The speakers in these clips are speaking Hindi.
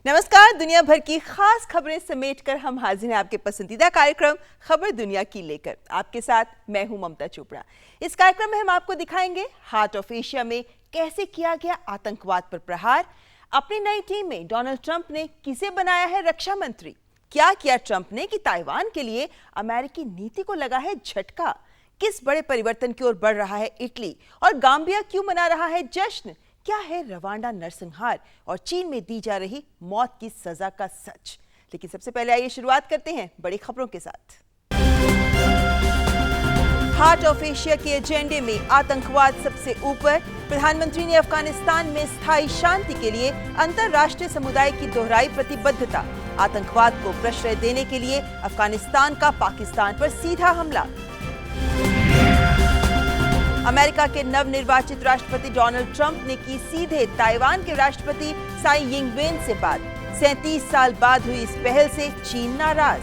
नमस्कार। दुनिया भर की खास खबरें समेटकर हम हाजिर हैं आपके पसंदीदा कार्यक्रम खबर दुनिया की लेकर। आपके साथ मैं हूं ममता चोपड़ा। इस कार्यक्रम में हम आपको दिखाएंगे हार्ट ऑफ एशिया में कैसे किया गया आतंकवाद पर प्रहार। अपनी नई टीम में डोनाल्ड ट्रंप ने किसे बनाया है रक्षा मंत्री। क्या किया ट्रंप ने कि ताइवान के लिए अमेरिकी नीति को लगा है झटका। किस बड़े परिवर्तन की ओर बढ़ रहा है इटली और गाम्बिया क्यों मना रहा है जश्न। क्या है रवांडा नरसंहार और चीन में दी जा रही मौत की सजा का सच। लेकिन सबसे पहले आइए शुरुआत करते हैं बड़ी खबरों के साथ। हार्ट ऑफ एशिया के एजेंडे में आतंकवाद सबसे ऊपर। प्रधानमंत्री ने अफगानिस्तान में स्थायी शांति के लिए अंतर्राष्ट्रीय समुदाय की दोहराई प्रतिबद्धता। आतंकवाद को प्रश्रय देने के लिए अफगानिस्तान का पाकिस्तान पर सीधा हमला। अमेरिका के नवनिर्वाचित राष्ट्रपति डोनाल्ड ट्रंप ने की सीधे ताइवान के राष्ट्रपति साई यिंगवेन से बात। 37 साल बाद हुई इस पहल से चीन नाराज।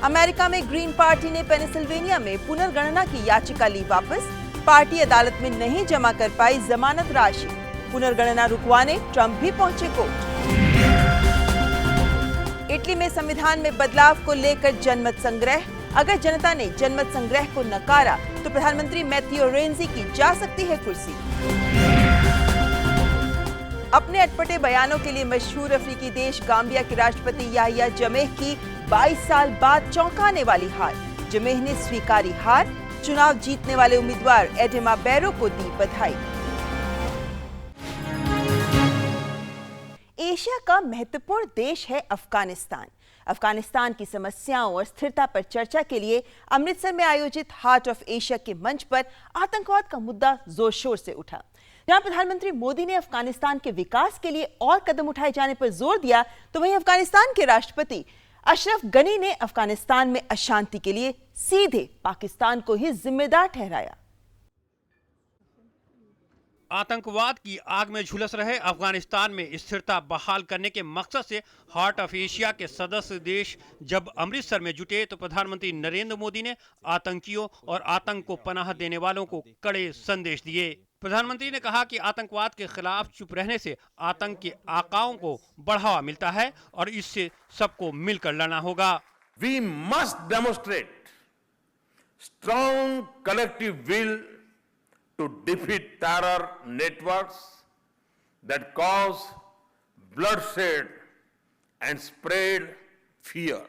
अमेरिका में ग्रीन पार्टी ने पेनिसिल्वेनिया में पुनर्गणना की याचिका ली वापस। पार्टी अदालत में नहीं जमा कर पाई जमानत राशि। पुनर्गणना रुकवाने ट्रंप भी पहुंचे कोर्ट। इटली में संविधान में बदलाव को लेकर जनमत संग्रह। अगर जनता ने जनमत संग्रह को नकारा तो प्रधानमंत्री मैथियो रेंजी की जा सकती है कुर्सी। अपने अटपटे बयानों के लिए मशहूर अफ्रीकी देश गाम्बिया के राष्ट्रपति याहिया जमेह की 22 साल बाद चौंकाने वाली हार। जमेह ने स्वीकारी हार। चुनाव जीतने वाले उम्मीदवार एडेमा बैरो को दी बधाई। एशिया का महत्वपूर्ण देश है अफगानिस्तान। अफगानिस्तान की समस्याओं और स्थिरता पर चर्चा के लिए अमृतसर में आयोजित हार्ट ऑफ एशिया के मंच पर आतंकवाद का मुद्दा जोर शोर से उठा। जहां प्रधानमंत्री मोदी ने अफगानिस्तान के विकास के लिए और कदम उठाए जाने पर जोर दिया, तो वहीं अफगानिस्तान के राष्ट्रपति अशरफ गनी ने अफगानिस्तान में अशांति के लिए सीधे पाकिस्तान को ही जिम्मेदार ठहराया। आतंकवाद की आग में झुलस रहे अफगानिस्तान में स्थिरता बहाल करने के मकसद से हार्ट ऑफ एशिया के सदस्य देश जब अमृतसर में जुटे तो प्रधानमंत्री नरेंद्र मोदी ने आतंकियों और आतंक को पनाह देने वालों को कड़े संदेश दिए। प्रधानमंत्री ने कहा कि आतंकवाद के खिलाफ चुप रहने से आतंक के आकाओं को बढ़ावा मिलता है और इससे सबको मिलकर लड़ना होगा। We must demonstrate strong collective will to defeat terror networks that cause bloodshed and spread fear.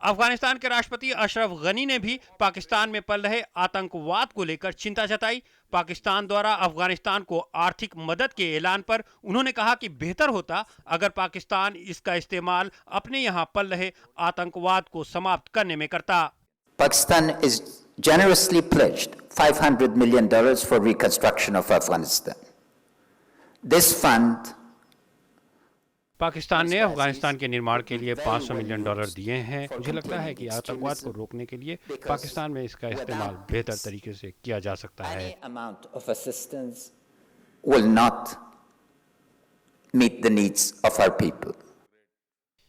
Afghanistan के राष्ट्रपति अशरफ गनी ने भी पाकिस्तान में पल रहे आतंकवाद को लेकर चिंता जताई। पाकिस्तान द्वारा अफगानिस्तान को आर्थिक मदद के ऐलान पर उन्होंने कहा कि बेहतर होता अगर पाकिस्तान इसका इस्तेमाल अपने यहाँ पल रहे आतंकवाद को समाप्त करने में करता। Pakistan is generously pledged $500 million for reconstruction of Afghanistan. This fund Pakistan ने अफगानिस्तान के निर्माण के लिए $500 मिलियन दिए हैं। मुझे लगता है कि आतंकवाद को रोकने के लिए पाकिस्तान में इसका इस्तेमाल बेहतर तरीके से किया जा सकता है। amount of assistance will not meet the needs of our people.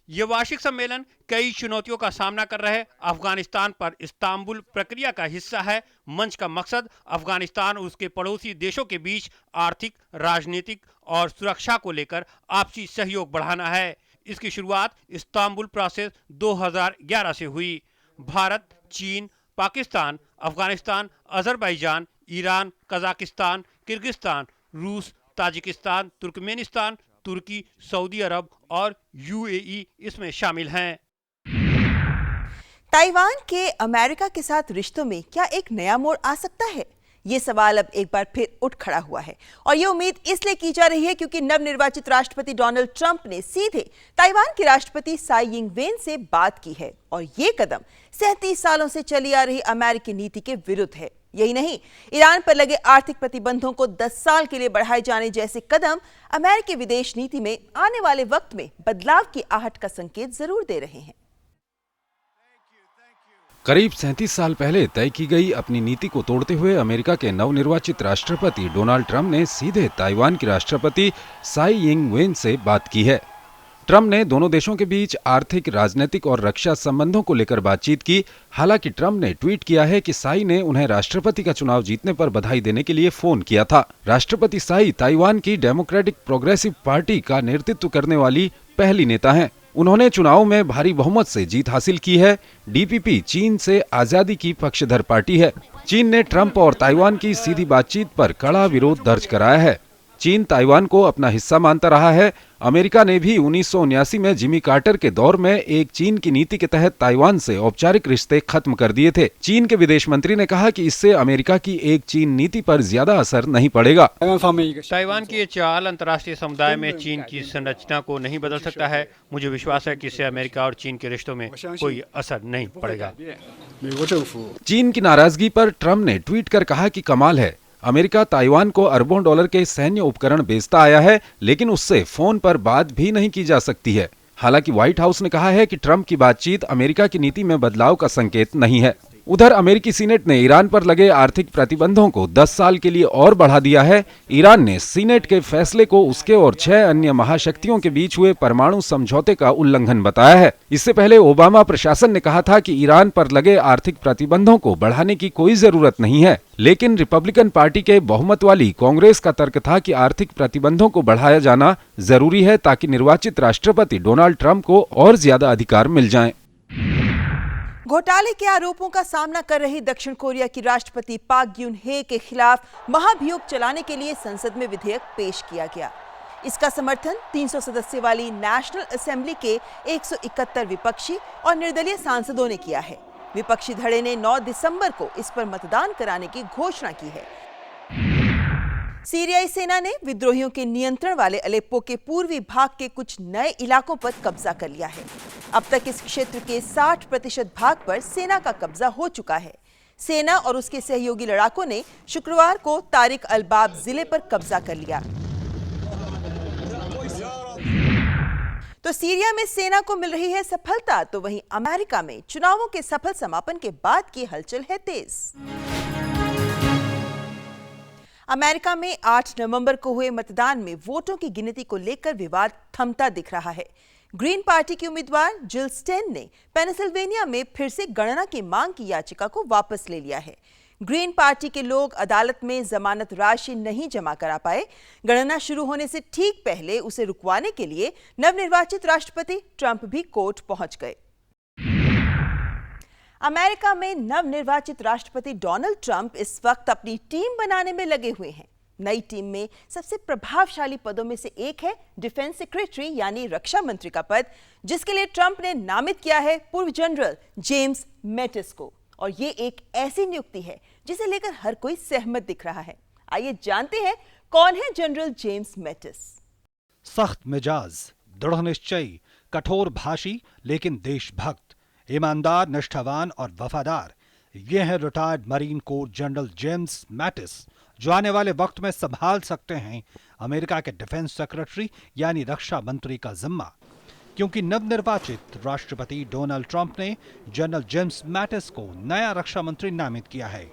ये वार्षिक सम्मेलन कई चुनौतियों का सामना कर रहे अफगानिस्तान पर इस्तांबुल प्रक्रिया का हिस्सा है। मंच का मकसद अफगानिस्तान और उसके पड़ोसी देशों के बीच आर्थिक, राजनीतिक और सुरक्षा को लेकर आपसी सहयोग बढ़ाना है। इसकी शुरुआत इस्तांबुल प्रोसेस 2011 से हुई। भारत, चीन, Pakistan, Afghanistan, Azerbaijan, Iran, Kazakhstan, Kyrgyzstan, रूस, ताजिकिस्तान, तुर्कमेनिस्तान, तुर्की, सऊदी अरब और यूएई इसमें शामिल हैं। ताइवान के अमेरिका के साथ रिश्तों में क्या एक नया मोड़ आ सकता है? ये सवाल अब एक बार फिर उठ खड़ा हुआ है और ये उम्मीद इसलिए की जा रही है क्योंकि नवनिर्वाचित राष्ट्रपति डोनाल्ड ट्रंप ने सीधे ताइवान के राष्ट्रपति साई यिंगवेन से बात की है और ये कदम 37 सालों से चली आ रही अमेरिकी नीति के विरुद्ध है। यही नहीं, ईरान पर लगे आर्थिक प्रतिबंधों को 10 साल के लिए बढ़ाए जाने जैसे कदम अमेरिकी विदेश नीति में आने वाले वक्त में बदलाव की आहट का संकेत जरूर दे रहे हैं। करीब 37 साल पहले तय की गई अपनी नीति को तोड़ते हुए अमेरिका के नवनिर्वाचित राष्ट्रपति डोनाल्ड ट्रंप ने सीधे ताइवान के राष्ट्रपति साई यिंगवेन से बात की है। ट्रम्प ने दोनों देशों के बीच आर्थिक, राजनीतिक और रक्षा संबंधों को लेकर बातचीत की। हालांकि ट्रम्प ने ट्वीट किया है कि साई ने उन्हें राष्ट्रपति का चुनाव जीतने पर बधाई देने के लिए फोन किया था। राष्ट्रपति साई ताइवान की डेमोक्रेटिक प्रोग्रेसिव पार्टी का नेतृत्व करने वाली पहली नेता हैं। उन्होंने चुनाव में भारी बहुमत से जीत हासिल की है। डीपीपी चीन से आजादी की पक्षधर पार्टी है। चीन ने ट्रम्प और ताइवान की सीधी बातचीत पर कड़ा विरोध दर्ज कराया है। चीन ताइवान को अपना हिस्सा मानता रहा है। अमेरिका ने भी 1979 में जिमी कार्टर के दौर में एक चीन की नीति के तहत ताइवान से औपचारिक रिश्ते खत्म कर दिए थे। चीन के विदेश मंत्री ने कहा कि इससे अमेरिका की एक चीन नीति पर ज्यादा असर नहीं पड़ेगा। ताइवान की ये चाल अंतर्राष्ट्रीय समुदाय में चीन की संरचना को नहीं बदल सकता है। मुझे विश्वास है कि इससे अमेरिका और चीन के रिश्तों में कोई असर नहीं पड़ेगा। चीन की नाराजगी पर ट्रम्प ने ट्वीट कर कहा कि कमाल है, अमेरिका ताइवान को अरबों डॉलर के सैन्य उपकरण बेचता आया है, लेकिन उससे फोन पर बात भी नहीं की जा सकती है। हालांकि व्हाइट हाउस ने कहा है कि ट्रम्प की बातचीत अमेरिका की नीति में बदलाव का संकेत नहीं है। उधर अमेरिकी सीनेट ने ईरान पर लगे आर्थिक प्रतिबंधों को 10 साल के लिए और बढ़ा दिया है। ईरान ने सीनेट के फैसले को उसके और 6 अन्य महाशक्तियों के बीच हुए परमाणु समझौते का उल्लंघन बताया है। इससे पहले ओबामा प्रशासन ने कहा था कि ईरान पर लगे आर्थिक प्रतिबंधों को बढ़ाने की कोई जरूरत नहीं है, लेकिन रिपब्लिकन पार्टी के बहुमत वाली कांग्रेस का तर्क था कि आर्थिक प्रतिबंधों को बढ़ाया जाना जरूरी है ताकि निर्वाचित राष्ट्रपति डोनाल्ड ट्रंप को और ज्यादा अधिकार मिल जाएं। घोटाले के आरोपों का सामना कर रही दक्षिण कोरिया की राष्ट्रपति पाक ग्यून-हे के खिलाफ महाभियोग चलाने के लिए संसद में विधेयक पेश किया गया। इसका समर्थन 300 सदस्य वाली नेशनल असेंबली के 171 विपक्षी और निर्दलीय सांसदों ने किया है। विपक्षी धड़े ने 9 दिसंबर को इस पर मतदान कराने की घोषणा की है। सीरियाई सेना ने विद्रोहियों के नियंत्रण वाले अलेप्पो के पूर्वी भाग के कुछ नए इलाकों पर कब्जा कर लिया है। अब तक इस क्षेत्र के 60% भाग पर सेना का कब्जा हो चुका है। सेना और उसके सहयोगी लड़ाकों ने शुक्रवार को तारिक अल-बाब जिले पर कब्जा कर लिया। तो सीरिया में सेना को मिल रही है सफलता, तो वहीं अमेरिका में चुनावों के सफल समापन के बाद की हलचल है तेज। अमेरिका में 8 नवंबर को हुए मतदान में वोटों की गिनती को लेकर विवाद थमता दिख रहा है। ग्रीन पार्टी की उम्मीदवार जिल स्टेन ने पेंसिल्वेनिया में फिर से गणना की मांग की याचिका को वापस ले लिया है। ग्रीन पार्टी के लोग अदालत में जमानत राशि नहीं जमा करा पाए। गणना शुरू होने से ठीक पहले उसे रुकवाने के लिए नवनिर्वाचित राष्ट्रपति ट्रंप भी कोर्ट पहुंच गए। अमेरिका में नवनिर्वाचित राष्ट्रपति डोनाल्ड ट्रंप इस वक्त अपनी टीम बनाने में लगे हुए हैं। नई टीम में सबसे प्रभावशाली पदों में से एक है डिफेंस सेक्रेटरी यानी रक्षा मंत्री का पद, जिसके लिए ट्रंप ने नामित किया है पूर्व जनरल जेम्स मैटिस को। और ये एक ऐसी नियुक्ति है जिसे लेकर हर कोई सहमत दिख रहा है। आइए जानते हैं कौन है जनरल जेम्स मैटिस। सख्त मिजाज, दृढ़ निश्चयी, कठोर भाषी लेकिन देशभक्त, ईमानदार, निष्ठावान और वफादार, ये है retired marine corps general James Mattis, जो आने वाले वक्त में संभाल सकते हैं अमेरिका के डिफेंस सेक्रेटरी यानी रक्षा मंत्री का जिम्मा। क्योंकि नवनिर्वाचित राष्ट्रपति डोनाल्ड ट्रंप ने जनरल जेम्स मैटिस को नया रक्षा मंत्री नामित किया है।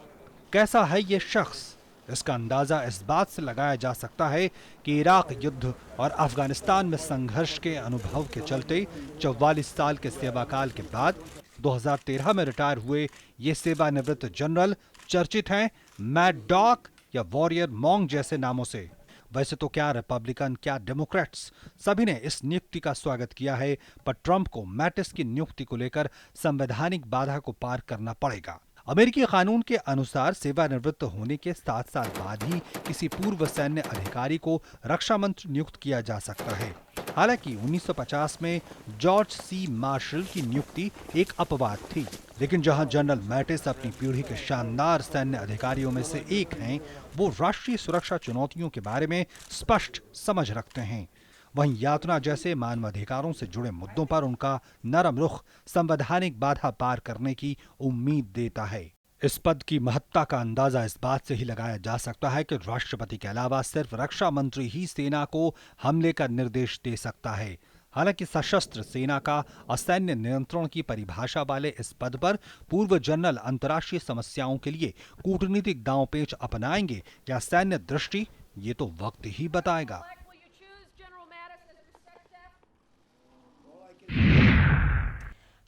कैसा है ये शख्स, इसका अंदाजा इस बात से लगाया जा सकता है कि इराक युद्ध और अफगानिस्तान में संघर्ष के अनुभव के चलते 44 साल के सेवाकाल के बाद 2013 में रिटायर हुए ये सेवानिवृत्त जनरल चर्चित हैं मैड डॉग या वॉरियर मॉन्ग जैसे नामों से। वैसे तो क्या रिपब्लिकन क्या डेमोक्रेट्स सभी ने इस नियुक्ति का स्वागत किया है, पर ट्रंप को मैटिस की नियुक्ति को लेकर संवैधानिक बाधा को पार करना पड़ेगा। अमेरिकी कानून के अनुसार सेवानिवृत्त होने के 7 साल बाद ही किसी पूर्व सैन्य अधिकारी को रक्षा मंत्री नियुक्त किया जा सकता है। हालांकि 1950 में जॉर्ज सी मार्शल की नियुक्ति एक अपवाद थी, लेकिन जहां जनरल मैटिस अपनी पीढ़ी के शानदार सैन्य अधिकारियों में से एक हैं, वो राष्ट्रीय सुरक्षा चुनौतियों के बारे में स्पष्ट समझ रखते हैं। वहीं यातना जैसे मानवाधिकारों से जुड़े मुद्दों पर उनका नरम रुख संवैधानिक बाधा पार करने की उम्मीद देता है। इस पद की महत्ता का अंदाजा इस बात से ही लगाया जा सकता है कि राष्ट्रपति के अलावा सिर्फ रक्षा मंत्री ही सेना को हमले का निर्देश दे सकता है। हालांकि सशस्त्र सेना का असैन्य नियंत्रण की परिभाषा वाले इस पद पर पूर्व जनरल अंतर्राष्ट्रीय समस्याओं के लिए कूटनीतिक दांवपेच अपनाएंगे या सैन्य दृष्टि, ये तो वक्त ही बताएगा।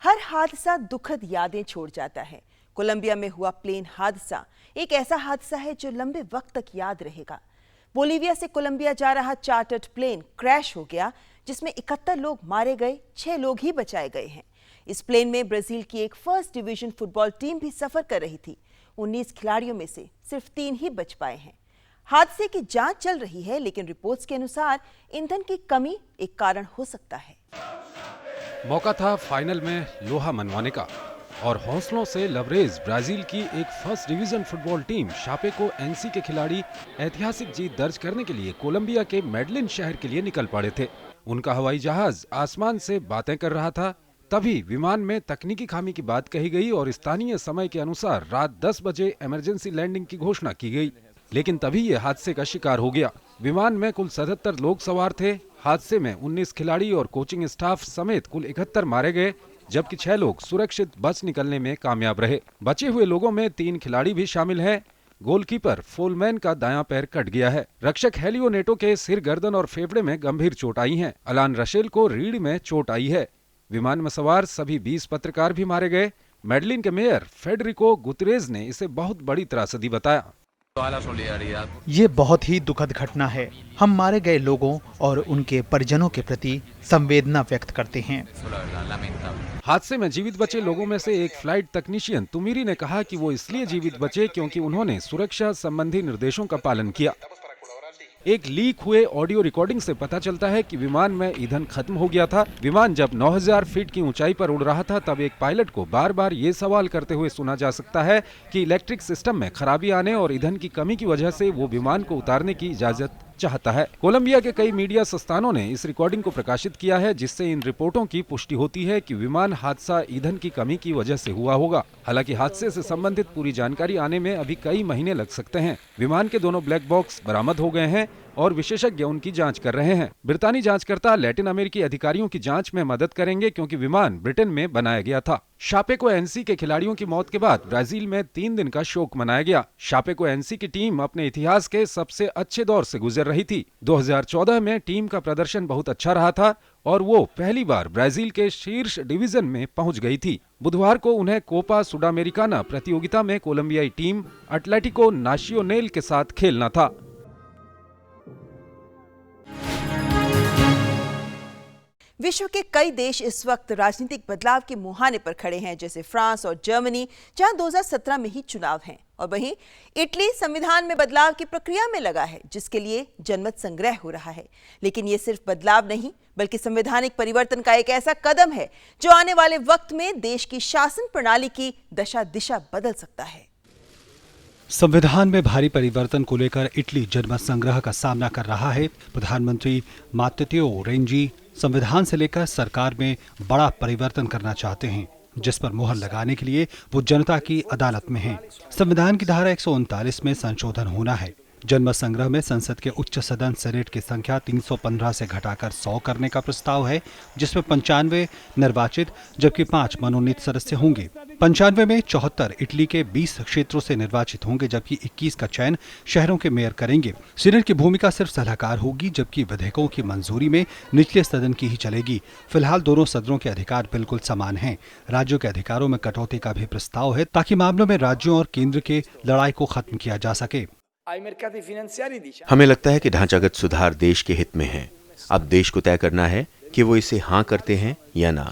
हर हादसा दुखद यादें छोड़ जाता है। कोलंबिया में हुआ प्लेन हादसा एक ऐसा हादसा है जो लंबे वक्त तक याद रहेगा। बोलीविया से कोलंबिया जा रहा चार्टर्ड प्लेन क्रैश हो गया, जिसमें 71 लोग मारे गए, 6 लोग ही बचाए गए हैं। इस प्लेन में ब्राजील की एक फर्स्ट डिवीजन फुटबॉल टीम भी सफर कर रही थी। 19 खिलाड़ियों में से सिर्फ 3 ही बच पाए हैं। हादसे की जांच चल रही है, लेकिन रिपोर्ट्स के अनुसार ईंधन की कमी एक कारण हो सकता है। मौका था फाइनल में लोहा मनवाने का और हौसलों से लबरेज ब्राजील की एक first division football team Chapecoense के खिलाड़ी ऐतिहासिक जीत दर्ज करने के लिए कोलंबिया के मेडलिन शहर के लिए निकल पड़े थे। उनका हवाई जहाज आसमान से बातें कर रहा था, तभी विमान में तकनीकी खामी की बात कही गई और स्थानीय समय के अनुसार रात 10 बजे इमरजेंसी लैंडिंग की घोषणा की गई। लेकिन तभी ये हादसे का शिकार हो गया। विमान में कुल 77 लोग सवार थे। हादसे में 19 खिलाड़ी और कोचिंग स्टाफ समेत कुल 71 मारे गए, जबकि 6 लोग सुरक्षित बच निकलने में कामयाब रहे। बचे हुए लोगों में 3 खिलाड़ी भी शामिल हैं। गोलकीपर फोलमैन का दायां पैर कट गया है। रक्षक हेलियो नेटो के सिर, गर्दन और फेफड़े में गंभीर चोट आई है। अलान रशेल को रीढ़ में चोट आई है। विमान में सवार सभी 20 पत्रकार भी मारे गए। मेडलिन के मेयर फेडरिको गुतरेज ने इसे बहुत बड़ी त्रासदी बताया। ये बहुत ही दुखद घटना है। हम मारे गए लोगों और उनके परिजनों के प्रति संवेदना व्यक्त करते हैं। हादसे में जीवित बचे लोगों में से एक फ्लाइट तकनीशियन तुमिरी ने कहा कि वो इसलिए जीवित बचे क्योंकि उन्होंने सुरक्षा संबंधी निर्देशों का पालन किया। एक लीक हुए ऑडियो रिकॉर्डिंग से पता चलता है कि विमान में ईंधन खत्म हो गया था। विमान जब 9000 फीट की ऊंचाई पर उड़ रहा था, तब एक पायलट को बार बार ये सवाल करते हुए सुना जा सकता है कि इलेक्ट्रिक सिस्टम में खराबी आने और ईंधन की कमी की वजह से वो विमान को उतारने की इजाजत चाहता है। कोलंबिया के कई मीडिया संस्थानों ने इस रिकॉर्डिंग को प्रकाशित किया है, जिससे इन रिपोर्टों की पुष्टि होती है कि विमान हादसा ईंधन की कमी की वजह से हुआ होगा। हालांकि हादसे से संबंधित पूरी जानकारी आने में अभी कई महीने लग सकते हैं। विमान के दोनों ब्लैक बॉक्स बरामद हो गए हैं और विशेषज्ञ उनकी जांच कर रहे हैं। ब्रितानी जांचकर्ता लैटिन अमेरिकी अधिकारियों की जांच में मदद करेंगे, क्योंकि विमान ब्रिटेन में बनाया गया था। शापेको एनसी के खिलाड़ियों की मौत के बाद ब्राजील में 3 दिन का शोक मनाया गया। शापेको एनसी की टीम अपने इतिहास के सबसे अच्छे दौर से गुजर रही थी। 2014 में टीम का प्रदर्शन बहुत अच्छा रहा था और वो पहली बार ब्राजील के शीर्ष डिवीजन में पहुंच गई थी। बुधवार को उन्हें कोपा सुडामेरिकाना प्रतियोगिता में कोलंबियाई टीम एटलेटिको नाशियोनेल के साथ खेलना था। विश्व के कई देश इस वक्त राजनीतिक बदलाव के मुहाने पर खड़े हैं, जैसे फ्रांस और जर्मनी, जहां 2017 में ही चुनाव हैं, और वहीं इटली संविधान में बदलाव की प्रक्रिया में लगा है, जिसके लिए जनमत संग्रह हो रहा है। लेकिन ये सिर्फ बदलाव नहीं, बल्कि संवैधानिक परिवर्तन का एक ऐसा कदम है जो आने वाले वक्त में देश की शासन प्रणाली की दशा दिशा बदल सकता है। संविधान में भारी परिवर्तन को लेकर इटली जनमत संग्रह का सामना कर रहा है। प्रधानमंत्री मात्तेओ रेंजी संविधान से लेकर सरकार में बड़ा परिवर्तन करना चाहते हैं, जिस पर मुहर लगाने के लिए वो जनता की अदालत में हैं। संविधान की धारा 139 में संशोधन होना है। जनमत संग्रह में संसद के उच्च सदन सेनेट की संख्या 315 से घटाकर 100 करने का प्रस्ताव है, जिसमें 95 निर्वाचित जबकि 5 मनोनीत सदस्य होंगे। 95 में 74 इटली के 20 क्षेत्रों से निर्वाचित होंगे, जबकि 21 का चयन शहरों के मेयर करेंगे। सेनेट की भूमिका सिर्फ सलाहकार होगी, जबकि विधेयकों की मंजूरी में निचले सदन की ही चलेगी। फिलहाल दोनों सदनों के अधिकार बिल्कुल समान हैं। राज्यों के अधिकारों में कटौती का भी प्रस्ताव है, ताकि मामलों में राज्यों और केंद्र के लड़ाई को खत्म किया जा सके। हमें लगता है कि ढांचागत सुधार देश के हित में है। अब देश को तय करना है कि वो इसे हाँ करते हैं या ना।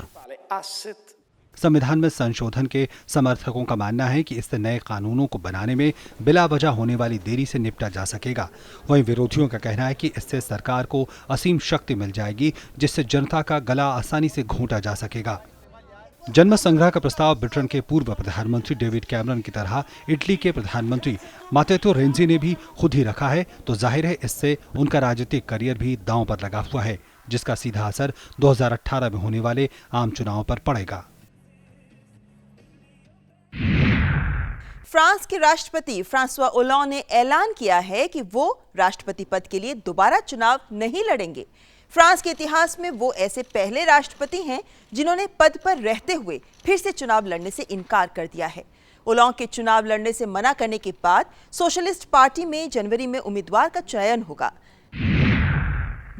संविधान में संशोधन के समर्थकों का मानना है कि इससे नए कानूनों को बनाने में बिला वजह होने वाली देरी से निपटा जा सकेगा। वहीं विरोधियों का कहना है कि इससे सरकार को असीम शक्ति मिल जाएगी, जिससे जनता का गला आसानी से घोंटा जा सकेगा। जनमत संग्रह का प्रस्ताव ब्रिटेन के पूर्व प्रधानमंत्री डेविड कैमरन की तरह इटली के प्रधानमंत्री मात्तेओ रेंजी ने भी खुद ही रखा है, तो जाहिर है इससे उनका राजनीतिक करियर भी दांव पर लगा हुआ है, जिसका सीधा असर 2018 में होने वाले आम चुनाव पर पड़ेगा। फ्रांस के राष्ट्रपति फ्रांसवा ओलांद ने ऐलान किया है कि वो राष्ट्रपति पद के लिए दोबारा चुनाव नहीं लड़ेंगे। फ्रांस के इतिहास में वो ऐसे पहले राष्ट्रपति हैं जिन्होंने पद पर रहते हुए फिर से चुनाव लड़ने से इनकार कर दिया है। ओलांद के चुनाव लड़ने से मना करने के बाद सोशलिस्ट पार्टी में जनवरी में उम्मीदवार का चयन होगा।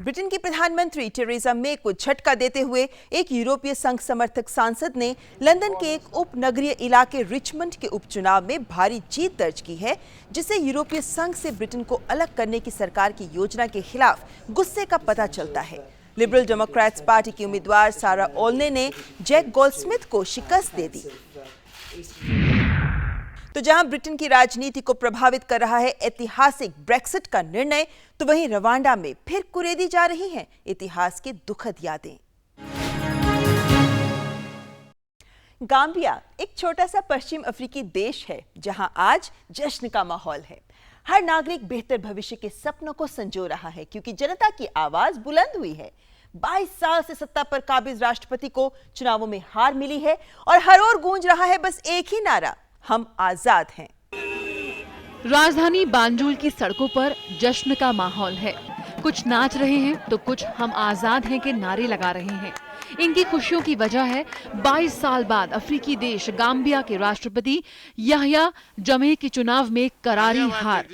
ब्रिटेन की प्रधानमंत्री टेरेसा मे को झटका देते हुए एक यूरोपीय संघ समर्थक सांसद ने लंदन के एक उपनगरीय इलाके रिचमंड के उपचुनाव में भारी जीत दर्ज की है, जिससे यूरोपीय संघ से ब्रिटेन को अलग करने की सरकार की योजना के खिलाफ गुस्से का पता चलता है। लिबरल डेमोक्रेट्स पार्टी की उम्मीदवार सारा ओल्ने ने जैक गोल्डस्मिथ को शिकस्त दे दी। तो जहां ब्रिटेन की राजनीति को प्रभावित कर रहा है ऐतिहासिक ब्रेक्सिट का निर्णय, तो वहीं रवांडा में फिर कुरेदी जा रही हैं इतिहास की दुखद यादें। गाम्बिया एक छोटा सा पश्चिम अफ्रीकी देश है जहां आज जश्न का माहौल है। हर नागरिक बेहतर भविष्य के सपनों को संजो रहा है क्योंकि जनता की आवाज बुलंद हुई है। 22 साल से सत्ता पर काबिज राष्ट्रपति को चुनावों में हार मिली है और हर ओर गूंज रहा है बस एक ही नारा, हम आजाद हैं। राजधानी बांजुल की सड़कों पर जश्न का माहौल है। कुछ नाच रहे हैं तो कुछ हम आजाद हैं के नारे लगा रहे हैं। इनकी खुशियों की वजह है 22 साल बाद अफ्रीकी देश गाम्बिया के राष्ट्रपति याह्या जमे की चुनाव में करारी हार।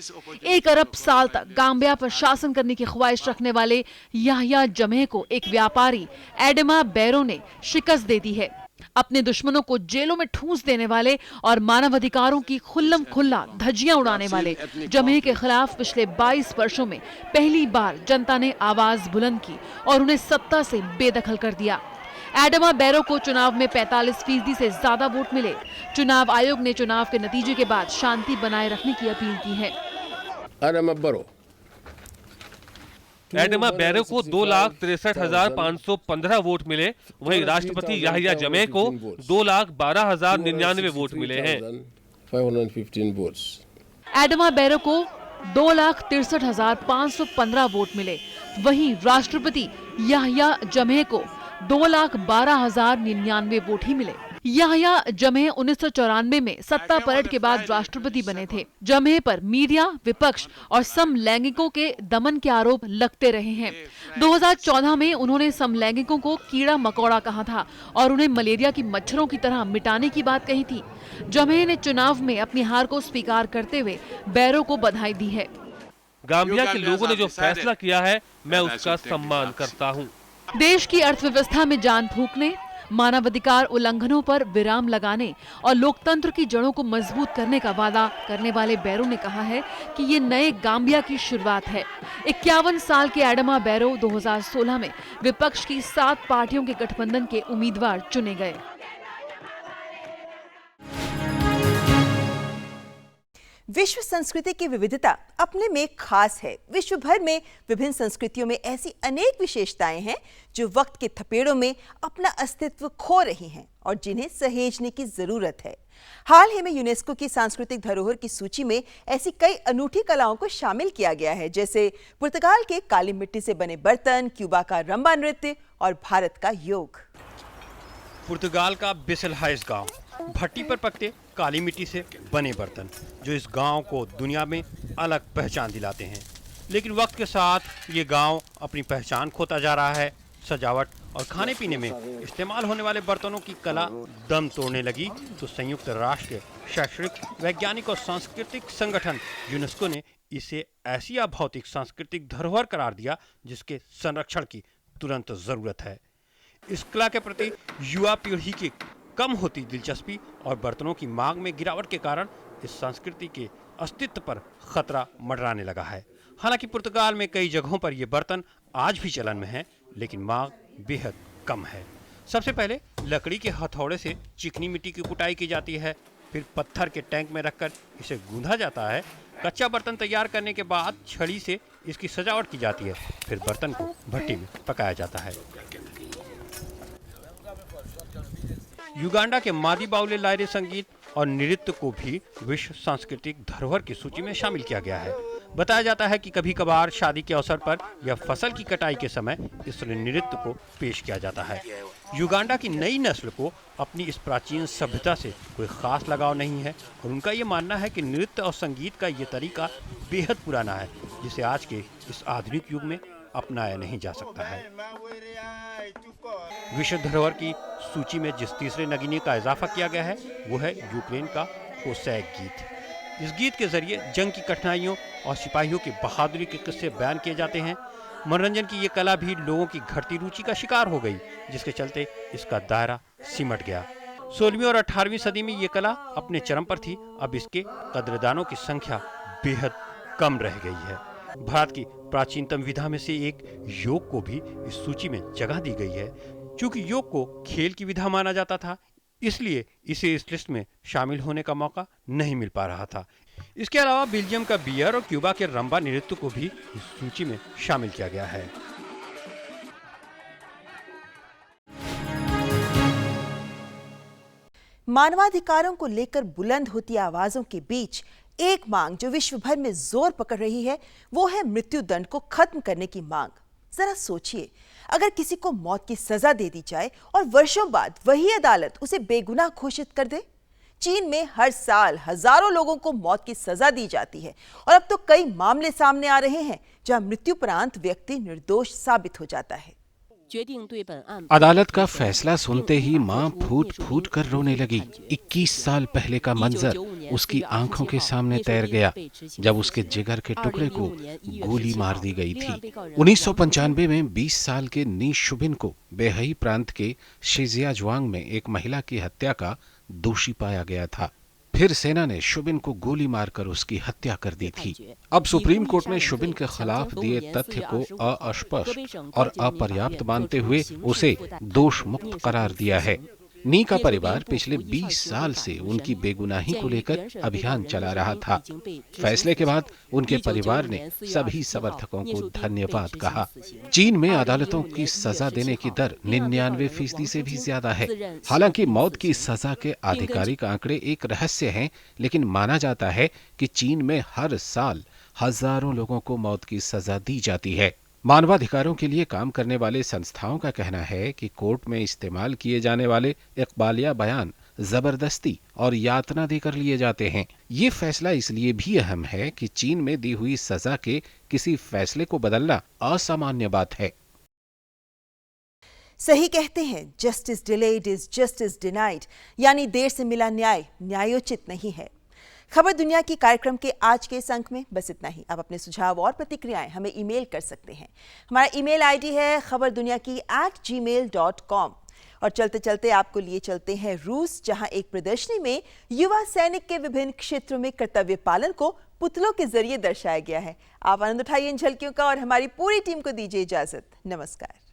1 अरब साल तक गाम्बिया पर शासन करने की ख्वाहिश रखने वाले याह्या जमे को एक व्यापारी एडमा बैरो ने शिकस्त दे दी है। अपने दुश्मनों को जेलों में ठूंस देने वाले और मानवाधिकारों की खुल्लम खुल्ला धज्जियां उड़ाने वाले जमे के खिलाफ पिछले 22 वर्षों में पहली बार जनता ने आवाज बुलंद की और उन्हें सत्ता से बेदखल कर दिया। एडमा बैरो को चुनाव में 45% से ज्यादा वोट मिले। चुनाव आयोग ने चुनाव के नतीजे के बाद शांति बनाए रखने की अपील की है। एडमा बैरो को 2,63,515 वोट मिले, वहीं राष्ट्रपति याह्या जमे को 2,12,099 वोट मिले हैं। एडमा बैरो को 2,63,515 वोट मिले, वहीं राष्ट्रपति याह्या जमे को 2,12,099 वोट ही मिले। याह्या जमे 1994 में सत्ता पलट के बाद राष्ट्रपति बने थे। जमे पर मीडिया, विपक्ष और समलैंगिकों के दमन के आरोप लगते रहे हैं। 2014 में उन्होंने समलैंगिकों को कीड़ा मकोड़ा कहा था और उन्हें मलेरिया की मच्छरों की तरह मिटाने की बात कही थी। जमे ने चुनाव में अपनी हार को स्वीकार करते हुए बैरो को बधाई दी है। गाम्बिया के लोगों ने जो फैसला किया है, मैं उसका सम्मान करता हूँ। देश की अर्थव्यवस्था में जान फूंकने, मानवाधिकार उल्लंघनों पर विराम लगाने और लोकतंत्र की जड़ों को मजबूत करने का वादा करने वाले बैरो ने कहा है कि ये नए गाम्बिया की शुरुआत है। 51 साल के एडमा बैरो 2016 में विपक्ष की 7 पार्टियों के गठबंधन के उम्मीदवार चुने गए। विश्व संस्कृति की विविधता अपने में खास है। विश्व भर में विभिन्न संस्कृतियों में ऐसी अनेक विशेषताएं हैं जो वक्त के थपेड़ों में अपना अस्तित्व खो रही हैं और जिन्हें सहेजने की जरूरत है। हाल ही में यूनेस्को की सांस्कृतिक धरोहर की सूची में ऐसी कई अनूठी कलाओं को शामिल किया गया है, जैसे पुर्तगाल के काली मिट्टी से बने बर्तन, क्यूबा का रंबा नृत्य और भारत का योग। पुर्तगाल का बिसेलहाइस गांव, भट्टी पर पकते काली मिट्टी से बने बर्तन जो इस गांव को दुनिया में अलग पहचान दिलाते हैं। लेकिन वक्त के साथ ये गांव अपनी पहचान खोता जा रहा है। सजावट और खाने पीने में इस्तेमाल होने वाले बर्तनों की कला दम तोड़ने लगी तो संयुक्त राष्ट्र के शैक्षणिक, वैज्ञानिक और सांस्कृतिक संगठन यूनेस्को ने इसे ऐसी अभौतिक सांस्कृतिक धरोहर करार दिया जिसके संरक्षण की तुरंत जरूरत है। इस कला के प्रति युवा पीढ़ी की कम होती दिलचस्पी और बर्तनों की मांग में गिरावट के कारण इस संस्कृति के अस्तित्व पर खतरा मंडराने लगा है। हालांकि पुर्तगाल में कई जगहों पर ये बर्तन आज भी चलन में हैं, लेकिन मांग बेहद कम है। सबसे पहले लकड़ी के हथौड़े से चिकनी मिट्टी की कुटाई की जाती है, फिर पत्थर के टैंक में रखकर इसे गूंधा जाता है। कच्चा बर्तन तैयार करने के बाद छड़ी से इसकी सजावट की जाती है, फिर बर्तन को भट्टी में पकाया जाता है। युगांडा के मादी बाउले लायरे संगीत और नृत्य को भी विश्व सांस्कृतिक धरोहर की सूची में शामिल किया गया है। बताया जाता है कि कभी कभार शादी के अवसर पर या फसल की कटाई के समय इस नृत्य को पेश किया जाता है। युगांडा की नई नस्ल को अपनी इस प्राचीन सभ्यता से कोई खास लगाव नहीं है और उनका ये मानना है कि नृत्य और संगीत का ये तरीका बेहद पुराना है, जिसे आज के इस आधुनिक युग में अपनाया नहीं जा सकता है। विश्व धरोहर की सूची में जिस तीसरे नगीने का इजाफा किया गया है वो है यूक्रेन का कोसैक गीत। इस गीत के जरिए जंग की कठिनाइयों और सिपाहियों की बहादुरी के किस्से बयान किए जाते हैं। मनोरंजन की ये कला भी लोगों की घटती रुचि का शिकार हो गई, जिसके चलते इसका दायरा सिमट गया। 16वीं और 18वीं सदी में ये कला अपने चरम पर थी। अब इसके कद्रदानों की संख्या बेहद कम रह गई है। भारत की प्राचीनतम विधा में से एक योग को भी इस सूची में जगह दी गई है। चूंकि योग को खेल की विधा माना जाता था, इसलिए इसे इस लिस्ट में शामिल होने का मौका नहीं मिल पा रहा था। इसके अलावा बेल्जियम का बियर और क्यूबा के रंबा नृत्य को भी इस सूची में शामिल किया गया है। मानवाधिकारों को लेकर बुलंद होती आवाजों के बीच एक मांग जो विश्व भर में जोर पकड़ रही है, वो है मृत्यु दंड को खत्म करने की मांग। जरा सोचिए, अगर किसी को मौत की सजा दे दी जाए और वर्षों बाद वही अदालत उसे बेगुनाह घोषित कर दे। चीन में हर साल हजारों लोगों को मौत की सजा दी जाती है और अब तो कई मामले सामने आ रहे हैं जहां मृत्युपरांत व्यक्ति निर्दोष साबित हो जाता है। अदालत का फैसला सुनते ही मां फूट फूट कर रोने लगी। 21 साल पहले का मंजर उसकी आंखों के सामने तैर गया जब उसके जिगर के टुकड़े को गोली मार दी गई थी। 1995 में 20 साल के नी शुबिन को बेहई प्रांत के शिजियाजुआंग में एक महिला की हत्या का दोषी पाया गया था। फिर सेना ने शुबिन को गोली मारकर उसकी हत्या कर दी थी। अब सुप्रीम कोर्ट ने शुबिन के खिलाफ दिए तथ्य को अस्पष्ट और अपर्याप्त मानते हुए उसे दोष मुक्त करार दिया है। नी का परिवार पिछले 20 साल से उनकी बेगुनाही को लेकर अभियान चला रहा था। फैसले के बाद उनके परिवार ने सभी समर्थकों को धन्यवाद कहा। चीन में अदालतों की सजा देने की दर 99% से भी ज्यादा है। हालांकि मौत की सजा के आधिकारिक आंकड़े एक रहस्य हैं, लेकिन माना जाता है कि चीन में हर साल हजारों लोगों को मौत की सजा दी जाती है। मानवाधिकारों के लिए काम करने वाले संस्थाओं का कहना है कि कोर्ट में इस्तेमाल किए जाने वाले इकबालिया बयान जबरदस्ती और यातना देकर लिए जाते हैं। ये फैसला इसलिए भी अहम है कि चीन में दी हुई सजा के किसी फैसले को बदलना असामान्य बात है। सही कहते हैं, justice delayed is justice denied, यानी देर से मिला न्याय न्यायोचित नहीं है। खबर दुनिया की कार्यक्रम के आज के इस अंक में बस इतना ही। आप अपने सुझाव और प्रतिक्रियाएं हमें ईमेल कर सकते हैं। हमारा ईमेल आईडी है khabarduniaki@gmail.com। और चलते चलते आपको लिए चलते हैं रूस, जहां एक प्रदर्शनी में युवा सैनिक के विभिन्न क्षेत्रों में कर्तव्य पालन को पुतलों के जरिए दर्शाया गया है। आप आनंद उठाइए इन झलकियों का और हमारी पूरी टीम को दीजिए इजाजत। नमस्कार।